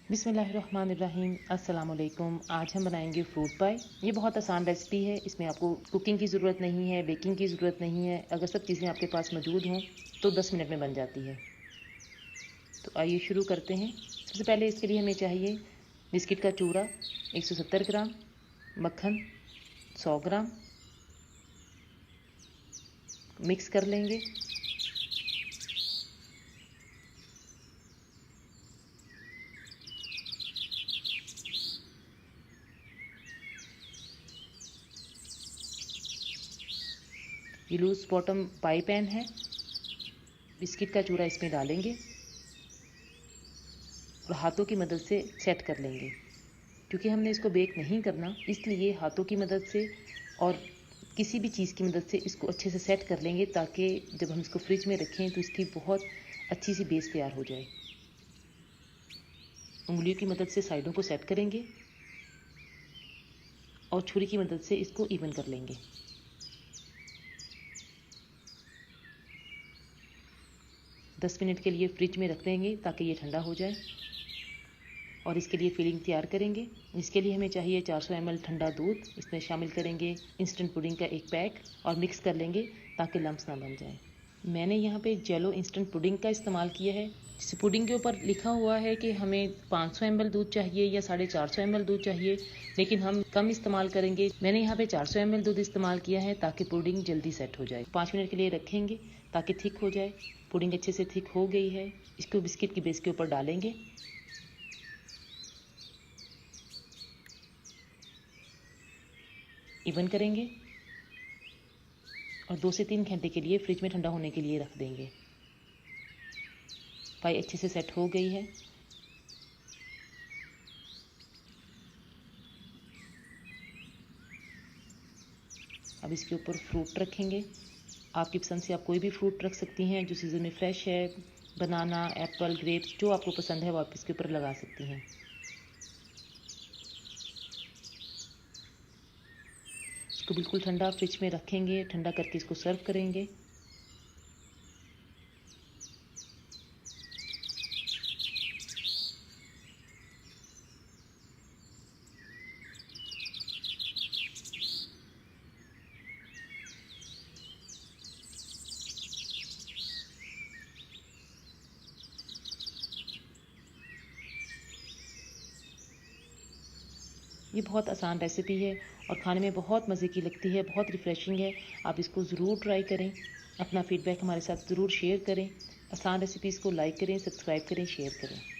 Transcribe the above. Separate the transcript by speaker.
Speaker 1: बिस्मिल्लाहिर्रहमानिर्रहीम। अस्सलाम वालेकुम। आज हम बनाएंगे फ्रूट पाई। ये बहुत आसान रेसिपी है। इसमें आपको कुकिंग की ज़रूरत नहीं है, बेकिंग की ज़रूरत नहीं है। अगर सब चीज़ें आपके पास मौजूद हों तो 10 मिनट में बन जाती है। तो आइए शुरू करते हैं। सबसे पहले इसके लिए हमें चाहिए बिस्किट का चूरा 170 ग्राम, मक्खन 100 ग्राम। मिक्स कर लेंगे। ये लूज बॉटम पाई पैन है। बिस्किट का चूरा इसमें डालेंगे और हाथों की मदद से सेट कर लेंगे। क्योंकि हमने इसको बेक नहीं करना, इसलिए हाथों की मदद से और किसी भी चीज़ की मदद से इसको अच्छे से सेट कर लेंगे, ताकि जब हम इसको फ्रिज में रखें तो इसकी बहुत अच्छी सी बेस तैयार हो जाए। उंगलियों की मदद से साइडों को सेट करेंगे और छुरी की मदद से इसको इवन कर लेंगे। दस मिनट के लिए फ्रिज में रख देंगे ताकि ये ठंडा हो जाए। और इसके लिए फिलिंग तैयार करेंगे। इसके लिए हमें चाहिए 400 ml ठंडा दूध। इसमें शामिल करेंगे इंस्टेंट पुडिंग का एक पैक और मिक्स कर लेंगे ताकि लम्स ना बन जाए। मैंने यहाँ पे जेलो इंस्टेंट पुडिंग का इस्तेमाल किया है। जिस पुडिंग के ऊपर लिखा हुआ है कि हमें 500 ml दूध चाहिए या 450 ml दूध चाहिए, लेकिन हम कम इस्तेमाल करेंगे। मैंने यहाँ पे 400 ml दूध इस्तेमाल किया है ताकि पुडिंग जल्दी सेट हो जाए। 5 मिनट के लिए रखेंगे ताकि थिक हो जाए। पुडिंग अच्छे से थिक हो गई है। इसको बिस्किट की बेस के ऊपर डालेंगे। इवन करेंगे और 2 से 3 घंटे के लिए फ्रिज में ठंडा होने के लिए रख देंगे। पाई अच्छे से सेट हो गई है। अब इसके ऊपर फ्रूट रखेंगे। आपकी पसंद से आप कोई भी फ्रूट रख सकती हैं जो सीज़न में फ्रेश है। बनाना, एप्पल, ग्रेप्स, जो आपको पसंद है वो आप इसके ऊपर लगा सकती हैं। इसको बिल्कुल ठंडा फ्रिज में रखेंगे। ठंडा करके इसको सर्व करेंगे। ये बहुत आसान रेसिपी है और खाने में बहुत मज़े की लगती है, बहुत रिफ़्रेशिंग है। आप इसको ज़रूर ट्राई करें। अपना फ़ीडबैक हमारे साथ ज़रूर शेयर करें। आसान रेसिपीज़ को लाइक करें, सब्सक्राइब करें, शेयर करें।